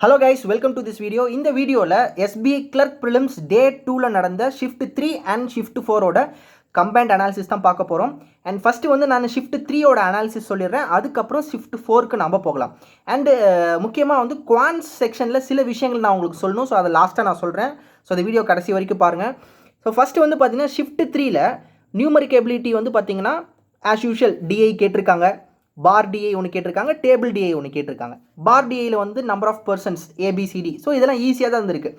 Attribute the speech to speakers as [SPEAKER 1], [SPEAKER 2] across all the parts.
[SPEAKER 1] Hello guys, welcome to this video. இந்த வீடியோவில் SBI clerk prelims day 2ல் நடந்த ஷிஃப்ட் 3 அண்ட் ஷிஃப்ட் 4ஓட கம்பைன்ட் அனாலிசிஸ் தான் பார்க்க போகிறோம். அண்ட் ஃபஸ்ட்டு வந்து நான் ஷிஃப்ட் 3ஓட அனாலிசிஸ் சொல்லிடுறேன், அதுக்கப்புறம் ஷிஃப்ட் 4க்கு நம்ம போகலாம். அண்டு முக்கியமாக வந்து குவான்ஸ் செக்ஷனில் சில விஷயங்கள் நான் உங்களுக்கு சொல்லணும். ஸோ அதை லாஸ்ட்டாக நான் சொல்கிறேன். ஸோ அந்த வீடியோ கடைசி வரைக்கும் பாருங்கள். ஸோ ஃபஸ்ட்டு வந்து பார்த்தீங்கன்னா ஷிஃப்ட் 3ல் நியூமரிக் எபிலிட்டி வந்து பார்த்தீங்கன்னா ஆஸ் யூஷுவல் டிஐ கேட்டிருக்காங்க, பார் டிஐ ஒன்று கேட்டிருக்காங்க, டேபிள் டிஐ ஒன்று கேட்டிருக்காங்க. பார் டிஐயில் வந்து number of persons A B C D. So இதெல்லாம் ஈஸியாக தான் இருந்திருக்கு.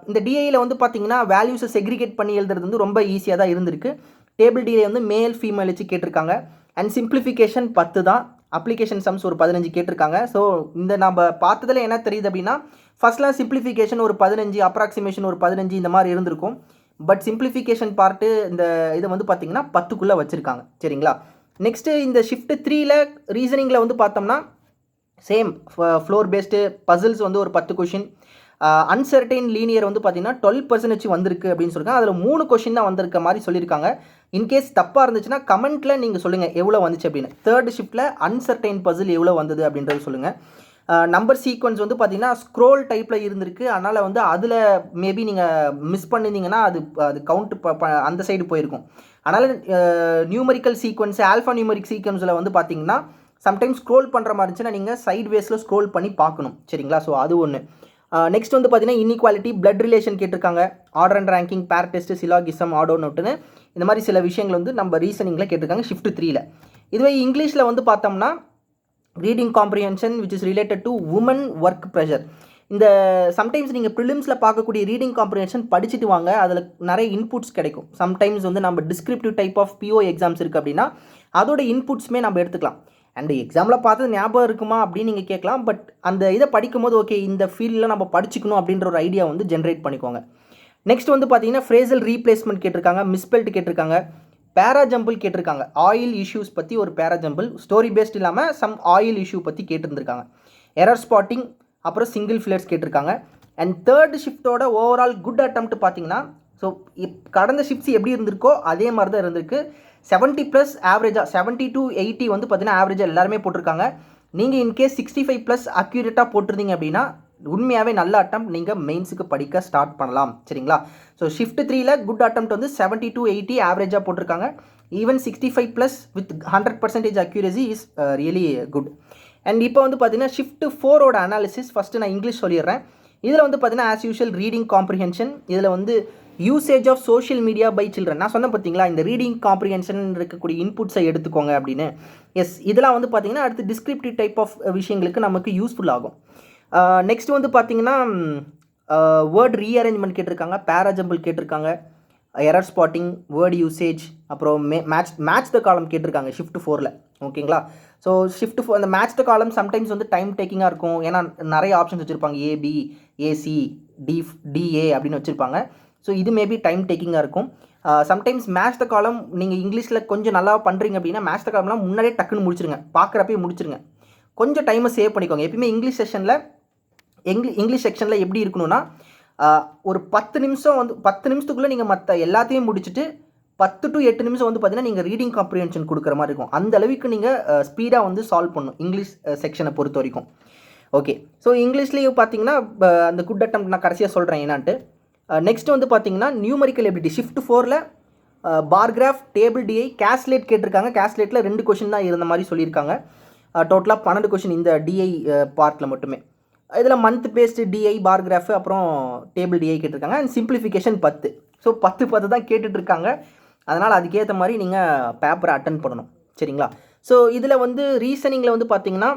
[SPEAKER 1] இந்த டிஐயில் வந்து பார்த்தீங்கன்னா வேல்யூஸை செக்ரிகேட் பண்ணி எழுதுறது வந்து ரொம்ப ஈஸியாக தான் இருந்திருக்கு. டேபிள் டிஐ வந்து மேல் ஃபீமேல் வச்சு கேட்டிருக்காங்க. அண்ட் சிம்பிளிஃபிகேஷன் 10 தான், அப்ளிகேஷன் சம்ஸ் ஒரு 15 கேட்டிருக்காங்க. ஸோ இந்த நம்ம பார்த்ததில் என்ன தெரியுது அப்படின்னா, ஃபஸ்ட்லாம் சிம்பிளிஃபிகேஷன் ஒரு 15, அப்ராக்சிமேஷன் ஒரு 15 இந்த மாதிரி இருந்திருக்கும். பட் சிம்பிளிஃபிகேஷன் பார்ட்டு இந்த இதை வந்து பார்த்தீங்கன்னா 10க்குள்ளே வச்சுருக்காங்க. சரிங்களா? நெக்ஸ்ட்டு இந்த ஷிஃப்ட் 3ல் ரீசனிங்கில் வந்து பார்த்தோம்னா சேம் ஃப்ளோர் பேஸ்டு பசில்ஸ் வந்து ஒரு 10 கொஷின், அன்சர்டைன் லீனியர் வந்து பார்த்தீங்கன்னா 12% வந்திருக்கு அப்படின்னு சொல்லியிருக்காங்க. அதில் 3 கொஷின் தான் வந்திருக்க மாதிரி சொல்லியிருக்காங்க. இன்கேஸ் தப்பாக இருந்துச்சுன்னா கமெண்ட்டில் நீங்கள் சொல்லுங்கள் எவ்வளோ வந்துச்சு அப்படின்னு. தேர்ட் ஷிஃப்ட்டில் அன்சர்டைன் பசில் எவ்வளோ வந்தது அப்படின்றது சொல்லுங்கள். நம்பர் சீக்வன்ஸ் வந்து பார்த்தீங்கன்னா ஸ்க்ரோல் டைப்பில் இருந்திருக்கு. அதனால் வந்து அதில் மேபி நீங்கள் மிஸ் பண்ணியிருந்தீங்கன்னா அது கவுண்ட் அந்த சைடு போயிருக்கும். அதனால் நியூமரிக்கல் சீக்வன்ஸ், ஆல்ஃபா நியூமரிக் சீக்வன்ஸில் வந்து பார்த்தீங்கன்னா சம்டைம்ஸ் ஸ்க்ரோல் பண்ணுற மாதிரி இருந்துச்சுன்னா நீங்கள் சைட் வேஸில் ஸ்க்ரோல் பண்ணி பார்க்கணும். சரிங்களா? ஸோ அது ஒன்று. நெக்ஸ்ட் வந்து பார்த்தீங்கன்னா இன்இக்வாலிட்டி, பிளட் ரிலேஷன் கேட்டிருக்காங்க, ஆர்டர் அண்ட் ரேங்கிங், பேர் டெஸ்ட், சிலாகிசம், ஆடோ நோட்டுன்னு இந்த மாதிரி சில விஷயங்கள் வந்து நம்ம ரீசனிங்கில் கேட்டிருக்காங்க ஷிஃப்ட் 3ல். இதுவே இங்கிலீஷில் வந்து பார்த்தோம்னா reading comprehension which is related to woman work pressure. இந்த சம்டைம்ஸ் நீங்கள் ப்ரிலிம்ஸில் பார்க்கக்கூடிய ரீடிங் காம்ப்ரிஹென்ஷன் படிச்சுட்டு வாங்க, அதில் நிறைய இன்புட்ஸ் கிடைக்கும். சம்டைம்ஸ் வந்து நம்ம descriptive type of PO exams இருக்குது அப்படின்னா அதோட இன்புட்ஸுமே நம்ம எடுத்துக்கலாம். அண்ட் எக்ஸாமில் பார்த்தது ஞாபகம் இருக்குமா அப்படின்னு நீங்கள் கேட்கலாம். பட் அந்த இதை படிக்கும்போது ஓகே இந்த ஃபீல்டில் நம்ம படிச்சுக்கணும் அப்படின்ற ஒரு ஐடியா வந்து ஜென்ரேட் பண்ணிக்கோங்க. நெக்ஸ்ட் வந்து பார்த்தீங்கன்னா ஃப்ரேசல் ரீப்ளேஸ்மெண்ட் கேட்டிருக்காங்க, மிஸ்பெல்ட் கேட்டிருக்காங்க, பேராஜம்பிள் கேட்டிருக்காங்க. ஆயில் இஷ்யூஸ் பற்றி ஒரு பேராஜம்பிள், ஸ்டோரி பேஸ்ட் இல்லாமல் சம் ஆயில் இஷ்யூ பற்றி கேட்டிருந்துருக்காங்க. எரர் ஸ்பாட்டிங், அப்புறம் சிங்கிள் ஃபிளேர்ஸ் கேட்டிருக்காங்க. அண்ட் தேர்ட் ஷிஃப்ட்டோட ஓவரால் குட் அட்டம்ப்ட் பார்த்தீங்கன்னா ஸோ கடந்த ஷிஃப்ட்ஸ் எப்படி இருந்திருக்கோ அதே மாதிரி தான் இருந்திருக்கு. 70+ ஆவரேஜாக 70 to 80 வந்து பார்த்தீங்கன்னா ஆவரேஜாக எல்லாருமே போட்டிருக்காங்க. நீங்கள் இன்கேஸ் 65+ அக்யூரேட்டாக போட்டிருந்தீங்க அப்படின்னா உண்மையாகவே நல்ல அட்டம் நீங்கள் மெயின்ஸுக்கு படிக்க ஸ்டார்ட் பண்ணலாம். சரிங்களா? ஸோ ஷிஃப்ட் 3ல் குட் அட்டம் வந்து 70 to 80 ஆவரேஜாக போட்டிருக்காங்க. Even 65+ with 100% accuracy is really good. And இப்போ வந்து பார்த்தீங்கன்னா ஷிஃப்ட் 4ஓட அனாலிசிஸ் ஃபஸ்ட்டு நான் இங்கிலீஷ் சொல்லிடுறேன். இதில் வந்து பார்த்தீங்கன்னா ஆஸ் யூஷுவல் ரீடிங் காம்ப்ரிஹென்ஷன், இதில் வந்து usage of social media by children. நான் சொன்னேன் பார்த்தீங்களா இந்த ரீடிங் காம்ப்ரிஹென்ஷன் இருக்கக்கூடிய இன்புட்ஸை எடுத்துக்கோங்க அப்படின்னு. எஸ், இதெல்லாம் வந்து பார்த்தீங்கன்னா அடுத்து டிஸ்கிரிப்டிவ் டைப் ஆஃப் விஷயங்களுக்கு நமக்கு யூஸ்ஃபுல் ஆகும். நெக்ஸ்ட் வந்து பார்த்தீங்கன்னா வேர்ட் ரீஅரேஞ்ச்மெண்ட் கேட்டிருக்காங்க, பேராஜம்பிள் கேட்டிருக்காங்க, எரர் ஸ்பாட்டிங், வேர்ட் யூசேஜ், அப்புறம் மேட்ச் த காலம் கேட்டிருக்காங்க ஷிஃப்ட் 4ல். ஓகேங்களா? ஸோ ஷிஃப்ட் 4 அந்த மேட்ச் த காலம் சம்டைம்ஸ் வந்து டைம் டேக்கிங்காக இருக்கும். ஏன்னா நிறைய ஆப்ஷன்ஸ் வச்சுருப்பாங்க, ஏபி, ஏசி, டிஏ அப்படின்னு வச்சுருப்பாங்க. ஸோ இது மேபி டைம் டேக்கிங்காக இருக்கும். சம்டைம்ஸ் மேட்ச் த காலம் நீங்கள் இங்கிலீஷில் கொஞ்சம் நல்லா பண்ணுறீங்க அப்படின்னா மேட்ச் த காலம்லாம் முன்னாடியே டக்குன்னு முடிச்சிருங்க, பார்க்குறப்பே முடிச்சிருங்க. கொஞ்சம் டைமை சேவ் பண்ணிக்கோங்க. எப்பயுமே இங்கிலீஷ் செக்ஷனில் எப்படி இருக்கணும்னா ஒரு 10 நிமிஷம் வந்து 10 நிமிஷத்துக்குள்ளே நீங்கள் மற்ற எல்லாத்தையும் முடிச்சுட்டு 10 to 8 நிமிஷம் வந்து பார்த்தீங்கன்னா நீங்கள் ரீடிங் காம்ப்ரிஹென்ஷன் கொடுக்குற மாதிரி இருக்கும். அந்த அளவுக்கு நீங்கள் ஸ்பீடாக வந்து சால்வ் பண்ணணும் இங்கிலீஷ் செக்ஷனை பொறுத்த வரைக்கும். ஓகே, ஸோ இங்கிலீஷ்லேயும் பார்த்தீங்கன்னா அந்த குட் அட்டம் நான் கடைசியாக சொல்கிறேன் என்னான்ட்டு. நெக்ஸ்ட் வந்து பார்த்தீங்கன்னா நியூமரிக்கல் எபிலிட்டி ஷிஃப்ட் 4ல் பார்கிராஃப், டேபிள் டிஐ, கேஸ்லேட் கேட்டிருக்காங்க. கேஸ்லேட்டில் 2 கொஷின் தான் இருந்த மாதிரி சொல்லியிருக்காங்க. டோட்டலாக 12 கொஷின் இந்த டிஐ பார்ட்டில் மட்டுமே. இதில் மந்த் பேஸ்டு டிஐ, பார்கிராஃபு, அப்புறம் டேபிள் டிஐ கேட்டிருக்காங்க. And simplification 10. ஸோ 10 தான் கேட்டுட்ருக்காங்க. அதனால் அதுக்கேற்ற மாதிரி நீங்கள் பேப்பரை அட்டன் பண்ணணும். சரிங்களா? ஸோ இதில் வந்து ரீசனிங்கில் வந்து பார்த்தீங்கன்னா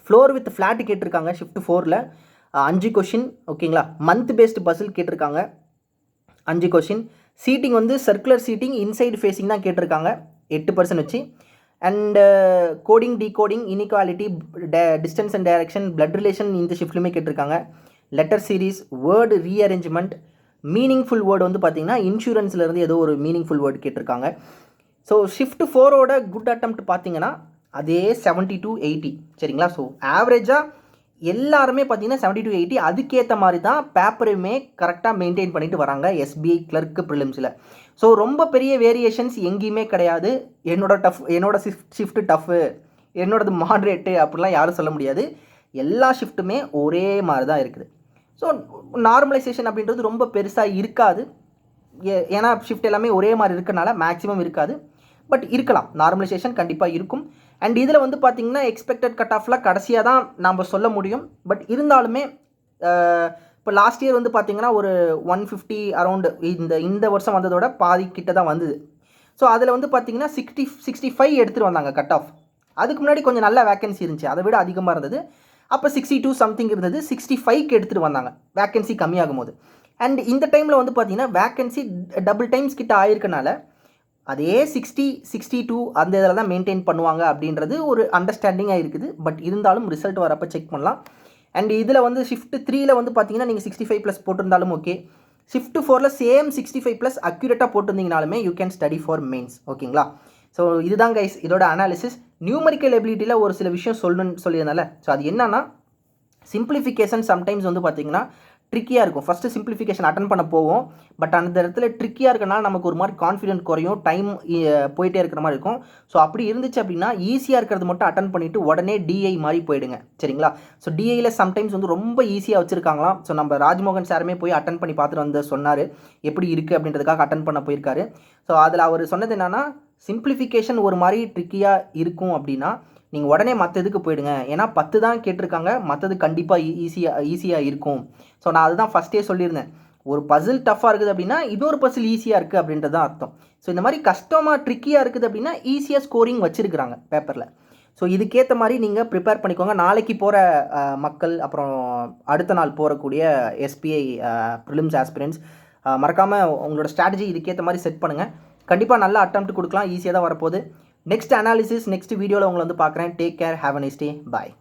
[SPEAKER 1] ஃப்ளோர் வித் ஃப்ளாட்டு கேட்டிருக்காங்க ஷிஃப்ட் 4ல் 5 கொஷின். ஓகேங்களா? மந்த் பேஸ்டு பசில் கேட்டிருக்காங்க 5 கொஷின். சீட்டிங் வந்து சர்க்குலர் சீட்டிங், இன்சைடு ஃபேஸிங் தான் கேட்டிருக்காங்க 8% வச்சு. And coding, decoding, inequality, distance and direction, blood relation இந்த ஷிஃப்ட்லுமே கேட்டிருக்காங்க. Letter series, word rearrangement, meaningful word வந்து பார்த்தீங்கன்னா இன்சூரன்ஸ்லேருந்து ஏதோ ஒரு மீனிங்ஃபுல் வேர்டு கேட்டிருக்காங்க. ஸோ ஷிஃப்ட் 4ஓட குட் அட்டம்ப்ட் பார்த்தீங்கன்னா அதே 70 to 80. சரிங்களா? ஸோ ஆவரேஜாக எல்லாருமே பார்த்தீங்கன்னா 70 to 80 அதுக்கேற்ற மாதிரி தான் பேப்பரையுமே கரெக்டாக மெயின்டைன் பண்ணிட்டு வராங்க எஸ்பிஐ கிளர்க் ப்ரிலிம்ஸில். ஸோ ரொம்ப பெரிய வேரியேஷன்ஸ் எங்கேயுமே கிடையாது. என்னோட ஷிஃப்ட் டஃப்பு, என்னோடது மாட்ரேட்டு அப்படிலாம் யாரும் சொல்ல முடியாது. எல்லா ஷிஃப்ட்டுமே ஒரே மாதிரி தான் இருக்குது. ஸோ நார்மலைசேஷன் அப்படின்றது ரொம்ப பெருசாக இருக்காது. ஏன்னா ஷிஃப்ட் எல்லாமே ஒரே மாதிரி இருக்கனால மேக்ஸிமம் இருக்காது. பட் இருக்கலாம், நார்மலைசேஷன் கண்டிப்பாக இருக்கும். அண்ட் இதில் வந்து பார்த்திங்கன்னா எக்ஸ்பெக்டட் கட் ஆஃப்லாம் கடைசியாக தான் நம்ம சொல்ல முடியும். பட் இருந்தாலுமே இப்போ லாஸ்ட் இயர் வந்து பார்த்திங்கன்னா ஒரு 150 அரௌண்டு இந்த வருஷம் வந்ததோட பாதி கிட்ட தான் வந்தது. ஸோ அதில் வந்து பார்த்திங்கன்னா 65 எடுத்துகிட்டு வந்தாங்க கட் ஆஃப். அதுக்கு முன்னாடி கொஞ்சம் நல்ல வேக்கன்சி இருந்துச்சு, அதை விட அதிகமாக இருந்தது. அப்போ 62 சம்திங் இருந்தது, 65க்கு எடுத்துகிட்டு வந்தாங்க வேக்கன்சி கம்மியாகும் போது. அண்ட் இந்த டைமில் வந்து பார்த்திங்கன்னா வேக்கன்சி டபுள் டைம்ஸ் கிட்ட ஆயிருக்கனால அதே 60, 62 அந்த இதில் தான் மெயின்டைன் பண்ணுவாங்க அப்படின்றது ஒரு அண்டர்ஸ்டாண்டிங்காக இருக்குது. பட் இருந்தாலும் ரிசல்ட் வரப்போ செக் பண்ணலாம். அண்ட் இதில் வந்து ஷிஃப்ட் 3ல் வந்து பார்த்திங்கன்னா நீங்கள் 65+ போட்டிருந்தாலும் ஓகே. ஷிஃப்ட் 4ல் சேம் 65+ அக்யூரேட்டாக போட்டிருந்தீங்கனாலுமே you can study for mains. ஓகேங்களா? ஸோ இதுதான் கைஸ் இதோட அனாலிசிஸ். நியூமரிக்கல் எபிலிட்டியில் ஒரு சில விஷயம் சொல்லியிருந்தால, ஸோ அது என்னன்னா சிம்பிளிஃபிகேஷன் சம்டைம்ஸ் வந்து பார்த்திங்கன்னா ட்ரிக்கியாக இருக்கும். ஃபஸ்ட்டு சிம்பிளிஃபிகேஷன் அட்டன் பண்ண போவோம். பட் அந்த இடத்துல ட்ரிக்கியாக இருக்கனால நமக்கு ஒரு மாதிரி கான்ஃபிடென்ட் குறையும், டைம் போயிட்டே இருக்கிற மாதிரி இருக்கும். ஸோ அப்படி இருந்துச்சு அப்படின்னா ஈஸியாக இருக்கிறது மட்டும் அட்டன் பண்ணிவிட்டு உடனே டிஐ மாதிரி போயிடுங்க. சரிங்களா? ஸோ டிஐயில் சம்டைம்ஸ் வந்து ரொம்ப ஈஸியாக வச்சுருக்காங்களாம். ஸோ நம்ம ராஜ்மோகன் சாருமே போய் அட்டன் பண்ணி பார்த்துட்டு வந்து சொன்னார் எப்படி இருக்குது அப்படின்றதுக்காக அட்டன் பண்ண போயிருக்காரு. ஸோ அதில் அவர் சொன்னது என்னென்னா சிம்பிளிஃபிகேஷன் ஒரு மாதிரி ட்ரிக்கியாக இருக்கும் அப்படின்னா நீங்கள் உடனே மற்ற இதுக்கு போயிடுங்க. ஏன்னா 10 தான் கேட்டிருக்காங்க, மற்றது கண்டிப்பாக ஈஸியாக இருக்கும். ஸோ நான் அதுதான் ஃபஸ்ட்டே சொல்லியிருந்தேன். ஒரு பசில் டஃப்பாக இருக்குது அப்படின்னா இன்னொரு பசில் ஈஸியாக இருக்குது அப்படின்றது தான் அர்த்தம். ஸோ இந்த மாதிரி கஷ்டமாக ட்ரிக்கியாக இருக்குது அப்படின்னா ஈஸியாக ஸ்கோரிங் வச்சுருக்குறாங்க பேப்பரில். ஸோ இதுக்கேற்ற மாதிரி நீங்கள் ப்ரிப்பேர் பண்ணிக்கோங்க. நாளைக்கு போகிற மக்கள், அப்புறம் அடுத்த நாள் போகக்கூடிய எஸ்பிஐ ப்ரிலிம்ஸ் ஆஸ்பிரண்ட்ஸ் மறக்காமல் உங்களோட ஸ்ட்ராட்டஜி இதுக்கேற்ற மாதிரி செட் பண்ணுங்கள். கண்டிப்பாக நல்ல அட்டெம்ப்ட் கொடுக்கலாம், ஈஸியாக தான் வரப்போகுது. நெக்ஸ்ட் அனாலிசிஸ் நெக்ஸ்ட் வீடியோவில் உங்களை வந்து பார்க்குறேன். Take care, have a nice day, bye.